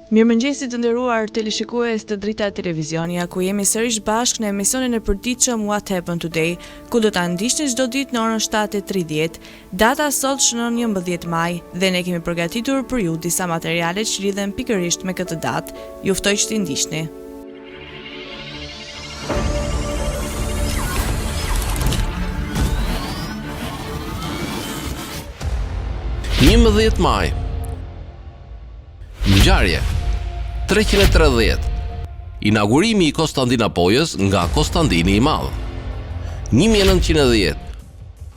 Mirëmëngjesi të nderuar teleshikues të Drita Televizionia, ku jemi sërish bashkë në emisionin e përditshëm What Happened Today, ku do ta ndiqni çdo ditë në orën 7:30. Data sot shënon 11 maj dhe ne kemi përgatitur për ju disa materiale që lidhen pikërisht me këtë datë. Ju ftoj që t'i ndiqni. Maj. Ngjarje 330. Inaugurimi i Konstantinopolës nga Konstantini i Madh. 1910.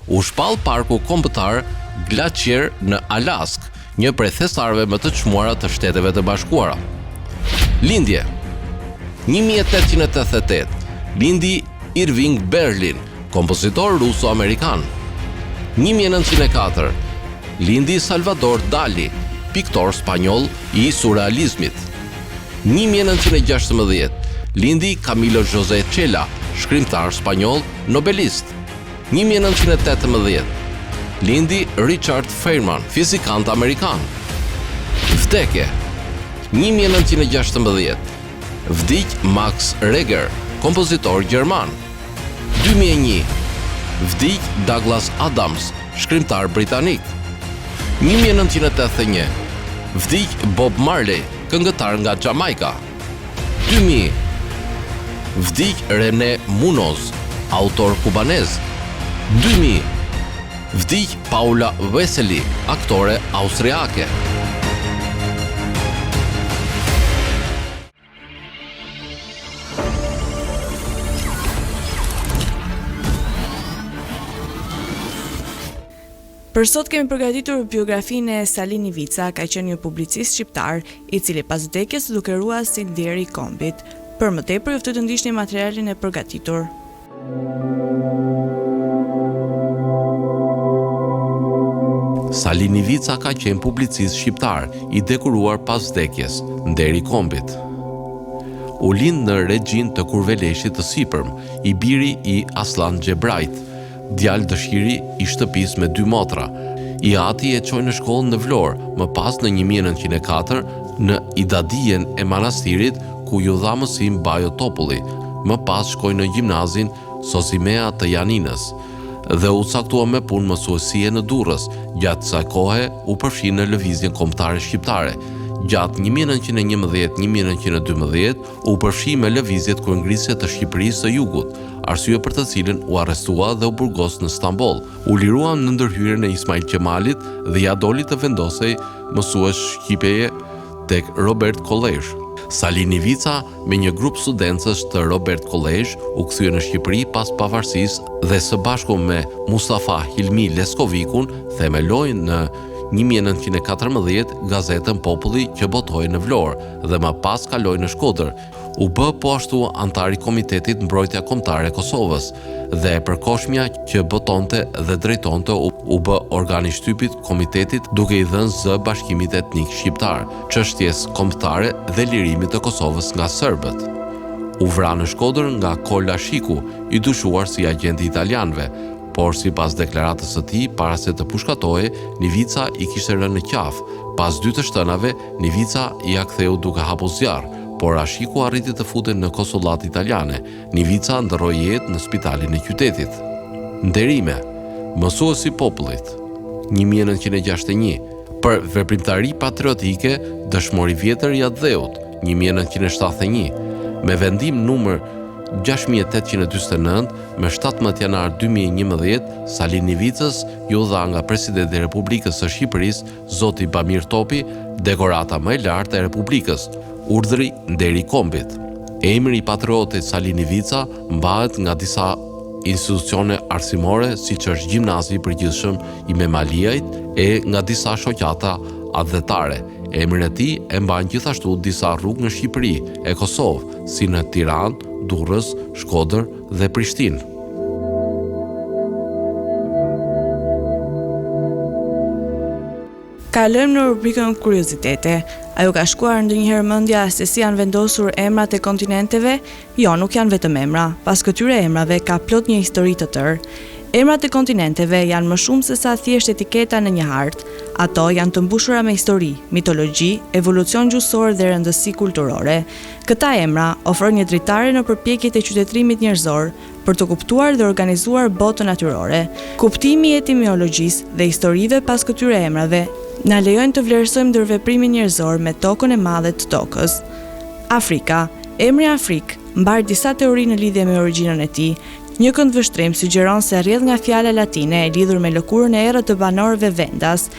U shpall parku kombëtar Glacier në Alaskë, një prej thestarëve më të çmuara të Shteteve të Bashkuara. Lindje 1888. Lindi Irving Berlin, kompozitor ruso-amerikan. 1904. Lindi Salvador Dali, piktor spanjoll i surrealizmit. 1916. Lindi Camilo José Cela, shkrimtar spanjoll, nobelist. 1918. Lindi Richard Feynman, fizikant amerikan. Vdekje 1916. Vdiq Max Reger, kompozitor gjerman. 2001. Vdiq Douglas Adams, shkrimtar britanik. 1981. Vdiq Bob Marley, këngëtar nga Jamaica. 2000. Vdiq René Munoz, autor kubanez. 2000. Vdiq Paula Vesely, aktore austriake. Për sot kemi përgatitur biografinë e Salin Ivica, ka qenë një publicist shqiptar, i cili pas vdekjes duke ruar si deri i kombit. Për më tepër ju ftoj të ndiqni materialin e përgatitur. Salin Ivica ka qenë publicist shqiptar, i dekoruar pas vdekjes, deri i kombit. U lind në regjin të Kurveleshit të Sipërm, i biri i Aslan Gjebrajt, djalë dëshiri i shtëpis me 2 motra. I ati e qoj në shkollë në Vlorë, më pas në 1904 në Idadijen e manastirit, ku ju dha mësim Bajo Topulli, më pas shkoj në gjimnazin Sosimea të Janinës, dhe u caktua me punë mësuesie në Durrës, gjatë kësaj kohe u përfshi në lëvizjen kombëtare shqiptare. Gjatë 1911-1912 u përfshi me lëvizjet kryengrisje të Shqipërisë së Jugut, arsye për të cilën u arrestua dhe u burgos në Stamboll. U lirua në ndërhyrjen e Ismail Qemalit dhe ja doli të vendosej mësues shqipeje tek Robert College. Salin Ivica me një grup studencësh të Robert College u kthye në Shqipëri pas pavarësisë dhe së bashku me Mustafa Hilmi Leskovikun themeloi në 1914 gazetën Populli që botoi në Vlorë dhe më pas kaloi në Shkodër. U bë po ashtu antar i Komitetit Mbrojtja Kombëtare e Kosovës dhe e përkohshmja që botonte dhe drejtonte u bë organi shtypit komitetit duke i dhënë zë Bashkimit Etnik Shqiptar, çështjes kombëtare dhe lirimit të Kosovës nga serbët. U vra në Shkodër nga Kola Shiku, i dyshuar si agenti italianëve, por sipas deklaratës së tij, para se të pushkatohej, Nivica i kishte rënë në qafë. Pas 2 të shtënave, Nivica ia ktheu duke hapur zjarr, por Ashiku arriti të futen në konsullat italiane. Nivica ndroi jetë në spitalin e qytetit. Nderime, mësuesi i popullit. 1961. Për veprimtari patriotike, dëshmori vjetër i Atdheut. 1971. Me vendim numër 6849 me 17 janar 2011, Salin Ivicës ju dha nga Presidenti i Republikës së Shqipërisë, Zoti Bamir Topi, dekorata më e lartë e Republikës, urdhri deri i kombit. Emri i patriotit Salin Ivica mbahet nga disa institucione arsimore, siç është Gjimnazi i Përgjithshëm i Memaliajt e nga disa shoqata adhetare. Emrin e tij e mbajnë gjithashtu disa rrugë në Shqipëri e Kosovë, si në Tiranë, Durrës, Shkodër dhe Prishtinë. Kalojmë në rubrikën kuriozitete. A ju ka shkuar ndonjëherë mendja se si janë vendosur emrat e kontinenteve? Jo, nuk janë vetëm emra. Pas këtyre emrave ka plot një histori të tërë. Emrat e kontinenteve janë më shumë se sa thjesht etiketa në një hartë. Ato janë të mbushura me histori, mitologji, evolucion gjuhësor dhe rëndësi kulturore. Këta emra ofrojnë një dritare në përpjekjet e qytetërimit njerëzor për të kuptuar dhe organizuar botën natyrore. Kuptimi i etimologjisë dhe historive pas këtyre emrave na lejojnë të vlerësojmë ndërveprimin njerëzor me tokën e madhe të tokës. Afrika. Emri Afrik mbar disa teori në lidhje me origjinën e tij. Një këndvështrim sugjeron se rrjedh nga fjala latine e lidhur me lëkurën e errët të banorëve vendas.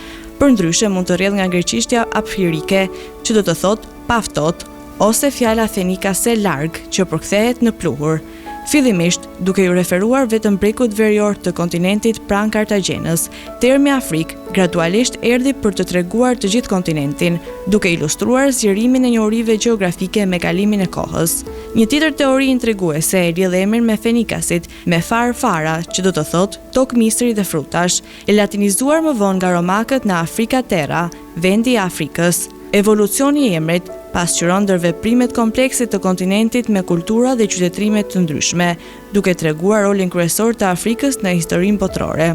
Përndryshe mund të rrjedh nga greqishtja apfirike, që do të thotë pa ftohtë, ose fjala fenikase larg, që përkthehet në pluhur. Fillimisht, duke ju referuar vetëm brekut verior të kontinentit pranë Kartagjenës, termi Afrik gradualisht erdhi për të treguar të gjithë kontinentin, duke ilustruar zgjerimin e njohurive gjeografike me kalimin e kohës. Një tjetër teori intriguese e lidh emrin me fenikasit, me fara, që do të thotë tokë misri dhe frutash, e latinizuar më vonë nga romakët në Afrika Terra, vendi i Afrikës. Evolucioni i emrit pasqyron ndërveprimet komplekse të kontinentit me kultura dhe qytetrime të ndryshme, duke treguar rolin kryesor të Afrikës në historinë botërore.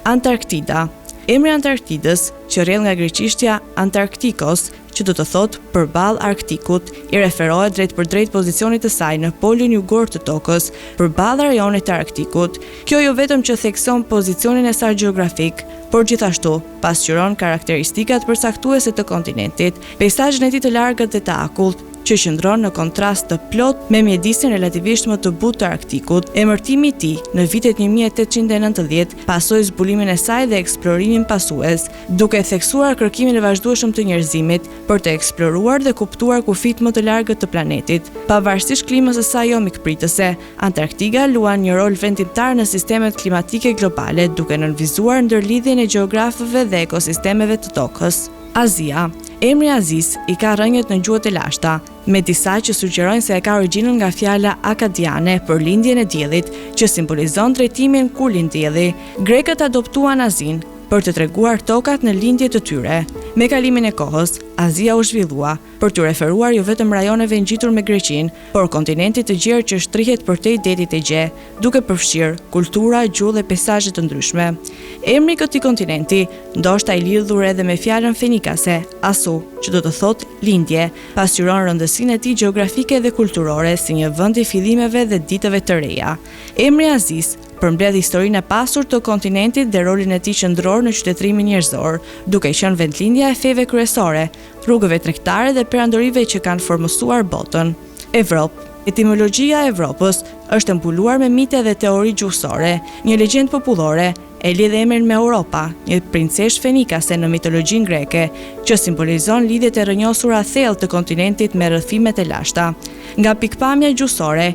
Antarktida. Emri Antarktidës, që rrjedh nga greqishtja Antarktikos, që do të thotë përballë Arktikut, i referohet drejt për drejt pozicionit të saj në polin jugor të tokës, përballë rajonit të Arktikut. Kjo jo vetëm që thekson pozicionin e saj gjeografik, por gjithashtu pasqyron karakteristikat përcaktuese të kontinentit, peizazhin e tij të largët dhe të akullt, që qëndron në kontrast të plot me mjedisin relativisht më të butë të Arktikut. Emërtimi i tij në vitet 1890 pasoi zbulimin e saj dhe eksplorimin pasues, duke theksuar kërkimin e vazhdueshëm të njerëzimit për të eksploruar dhe kuptuar kufijtë më të largët të planetit. Pavarësisht klimës së saj jo mikpritëse, Antarktika luan një rol vendimtar në sistemet klimatike globale, duke nënvizuar ndërlidhjen e gjeografëve dhe ekosistemeve të tokës. Azia. Emri Azis i ka rrënjët në gjuhët e lashta, me disa që sugjerojnë se e ka origjinën nga fjala akadiane për lindjen e diellit, që simbolizon drejtimin ku lind dielli. Grekët adoptuan Azin për të treguar tokat në lindje të tyre. Me kalimin e kohës, Azia u zhvillua për të referuar jo vetëm rajoneve ngjitur me Greqinë, por kontinentit të gjerë që shtrihet përtej detit e Egje, duke përfshirë kultura, gjuhë dhe peizazhe të ndryshme. Emri i këtij kontinenti ndoshta i lidhur edhe me fjalën fenikase, asu, që do të thotë lindje, pasqyron rëndësinë e tij gjeografike dhe kulturore si një vend i fillimeve dhe ditëve të reja. Emri Azis përmbledh historinë e pasur të kontinentit dhe rolin e tij qendror në qytetrimin njerëzor, duke qenë vendlindja e feve kryesore, rrugëve tregtare dhe perandorive që kanë formësuar botën. Evropë. Etimologjia e Evropës është mbuluar me mite dhe teori gjuhësore. Një legjendë popullore e lidh emrin me Europa, një princesh fenikase në mitologjinë greke, që simbolizon lidhjet e rrënjosura thellë të kontinentit me rrëfimet e lashta. Nga pikpamja gjuhësore,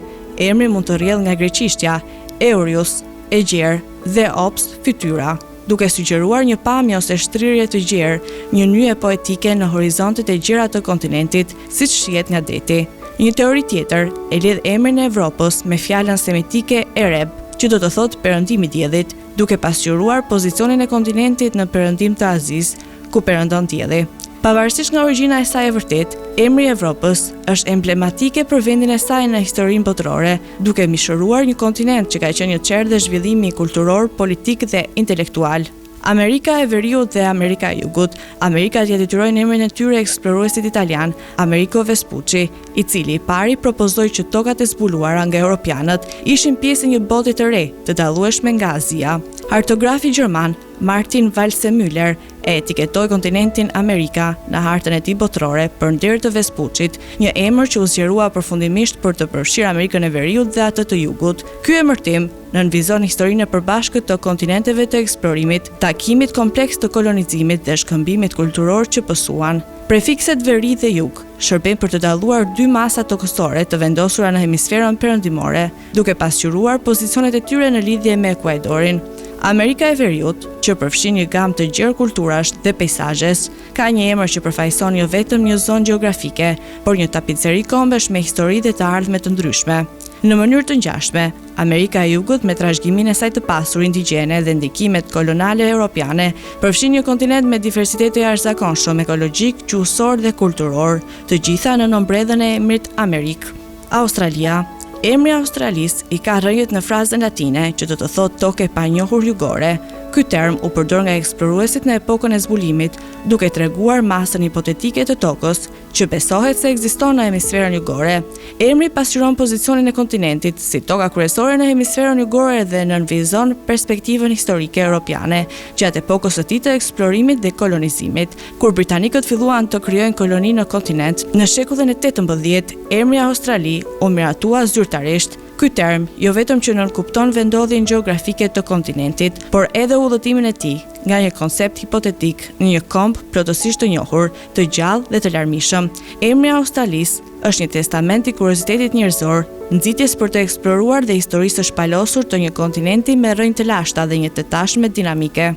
emri mund të rrjedhë nga greqishtja Eurius, Egjer dhe Ops, fytyra, duke sugjeruar një pamje ose shtrirje të gjerë, një nyje poetike në horizontet e gjera të kontinentit, siç shihet nga deti. Një teori tjetër e lidh emrin e Evropës me fjalën semitike Ereb, që do të thotë perëndim i diellit, duke pasqyruar pozicionin e kontinentit në perëndim të Azis, ku perëndon dielli. Pavarësisht nga origjina e saj e vërtet, emri i Evropës është emblematike për vendin e saj në historinë botërore, duke mishëruar një kontinent që ka qenë një çerdhe dhe zhvillimi kulturor, politik dhe intelektual. Amerika e Veriut dhe Amerika e Jugut. Amerikat ja detyrojnë emrin e tyre eksploruesit italian Amerigo Vespucci, i cili i pari propozoi që tokat e zbuluara nga europianët ishin pjesë e një bote të re, të dallueshme nga Azia. Hartografi gjerman Martin Waldseemüller e etiketoi kontinentin Amerika në hartën e tij botërore përnder të Vespucit, një emër që u zgjerua përfundimisht për të përfshirë Amerikën e Veriut dhe atë të Jugut. Ky emërtim nënvizon historinë e përbashkët të kontinenteve të eksplorimit, takimit kompleks të kolonizimit dhe shkëmbimit kulturor që pësuan. Prefikset veri dhe jug shërben për të dalluar dy masa tokësore të vendosura në hemisferën perëndimore, duke pasqyruar pozicionet e tyre në lidhje me Ekuadorin. Amerika e Veriut, që përfshin një gamë të gjerë kulturash dhe peizazhesh, ka një emër që përfaqëson jo vetëm një zonë gjeografike, por një tapiceri kombesh me histori dhe të ardhme të ndryshme. Në mënyrë të ngjashme, Amerika e Jugut me trashëgiminë e saj të pasur indigjene dhe ndikimet koloniale europiane, përfshin një kontinent me diversitet të jashtëzakonshëm ekologjik, gjuhësor dhe kulturor, të gjitha në nënbredhjen e emrit Amerik. Australia. Emri Australisë i ka rrënjët në frazën latine, që do të thotë tokë e panjohur jugore, Ky term u përdor nga eksploruesit në epokën e zbulimit, duke treguar masën hipotetike të tokës, që besohet se ekziston në hemisferën jugore. Emri pasqyron pozicionin e kontinentit si toka kryesore në hemisferën jugore dhe nënvizon perspektivën historike europiane, gjatë epokës së tij të eksplorimit dhe kolonizimit, kur britanikët filluan të krijojnë koloni në kontinent. Në shekullin e 18, emri Australi u miratua zyrtarisht. Ky term jo vetëm që nënkupton vendodhjen gjeografike të kontinentit, por edhe udhëtimin e tij nga një koncept hipotetik në një komb plotësisht të njohur, të gjallë dhe të larmishëm. Emri Australisë është një testament i kuriozitetit njerëzor, nxitjes për të eksploruar dhe historisë së shpalosur të një kontinenti me rrënjë të lashta dhe një të tashme dinamike.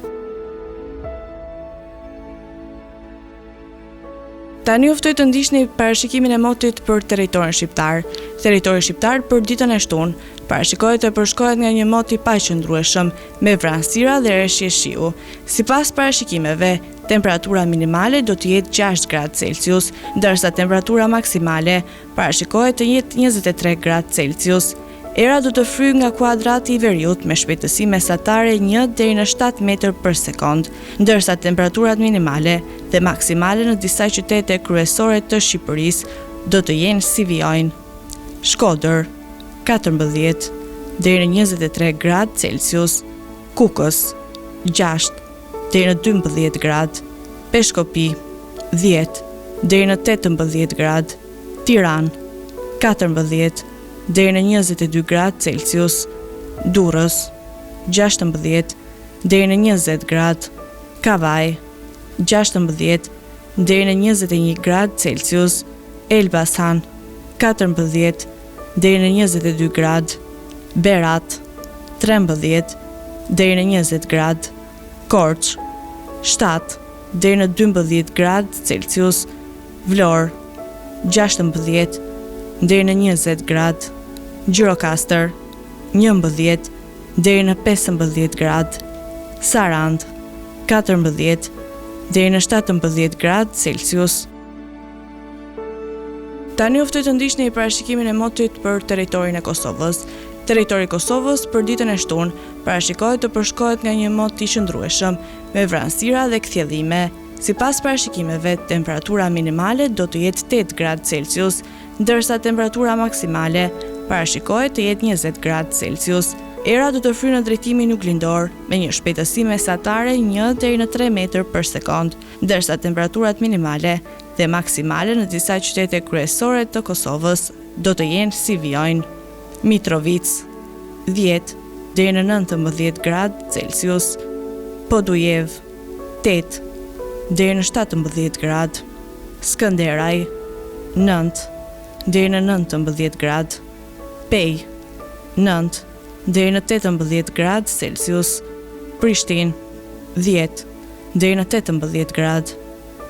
Tani ju ftoj të ndiqni parashikimin e motit për territorin shqiptar. Territori shqiptar për ditën e shtunë parashikohet të përshkohet nga një mot i paqëndrueshëm me vranësira dhe rreshje shiu. Sipas parashikimeve, temperatura minimale do të jetë 6 gradë Celsius, ndërsa temperatura maksimale parashikohet të jetë 23 gradë Celsius. Era do të fryjë nga kuadrati i veriut me shpejtësi mesatare 1 deri në 7 metër për sekond, ndërsa temperaturat minimale dhe maksimale në disa qytete kryesore të Shqipërisë do të jenë si vijojnë: Shkodër 14 deri në 23 gradë Celsius, Kukës 6 deri në 12 gradë, Peshkopi 10 deri në 18 gradë, Tiranë 14 deri në 22 gradë Celsius, Durrës 16 deri në 20 gradë, Kavaj 16 deri në 21 gradë Celsius, Elbasan 14 deri në 22 gradë, Berat 13 deri në 20 gradë, Korç 7 deri në 12 gradë Celsius, Vlorë 16 deri në 20 gradë, Gjirokastër 11 deri në 15 gradë, Sarandë 14 deri në 17 gradë Celsius. Tani u ftoj të ndiqni parashikimin e motit për territorin e Kosovës. Territori i Kosovës për ditën e shtunë parashikohet të përshkohet nga një mot i qëndrueshëm me vranësira dhe kthjellime. Sipas parashikimeve, temperatura minimale do të jetë 8 gradë Celsius, ndërsa temperatura maksimale parashikohet të jetë 20 gradë Celsius. Era do të fryjë në drejtimin juglindor me një shpejtësi mesatare 1 deri në 3 metër për sekond, ndërsa temperaturat minimale dhe maksimale në disa qytete kryesore të Kosovës do të jenë si vijojnë: Mitrovic 10 deri në 19 gradë Celsius, Podujev 8 deri në 17 gradë, Skënderaj 9 deri në 19 gradë, Pej 9 deri në 18 gradë Celsius, Prishtinë 10 deri në 18 gradë,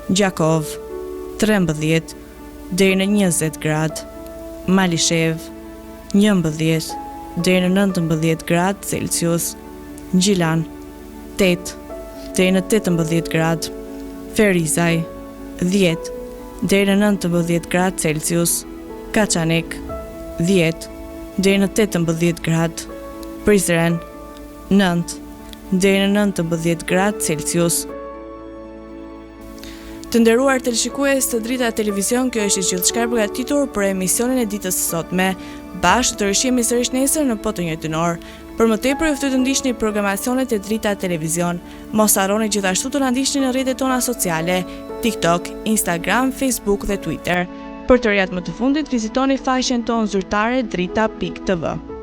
Gjakov 13 deri në 20 gradë, Malishev 11 deri në 19 gradë Celsius, Gjilan 8 deri në 18 gradë, Ferizaj 10 deri në 19 gradë Celsius, Kaçanik 10 deri në 18 gradë, Prizren 9 deri në 19 gradë Celsius. Të nderuar teleshikues të Drita Televizion, kjo është gjithçka e përgatitur për emisionin e ditës së sotme. Bashkë të rishihemi sërish nesër në të njëjtin orë. Për më tepër ju ftoj të ndiqni programacionet e Drita Televizion. Mos harroni gjithashtu të na ndiqni në rrjetet tona sociale: TikTok, Instagram, Facebook dhe Twitter. Për të rijat më të fundit, vizitoni faqen tonë zyrtare drita.tv.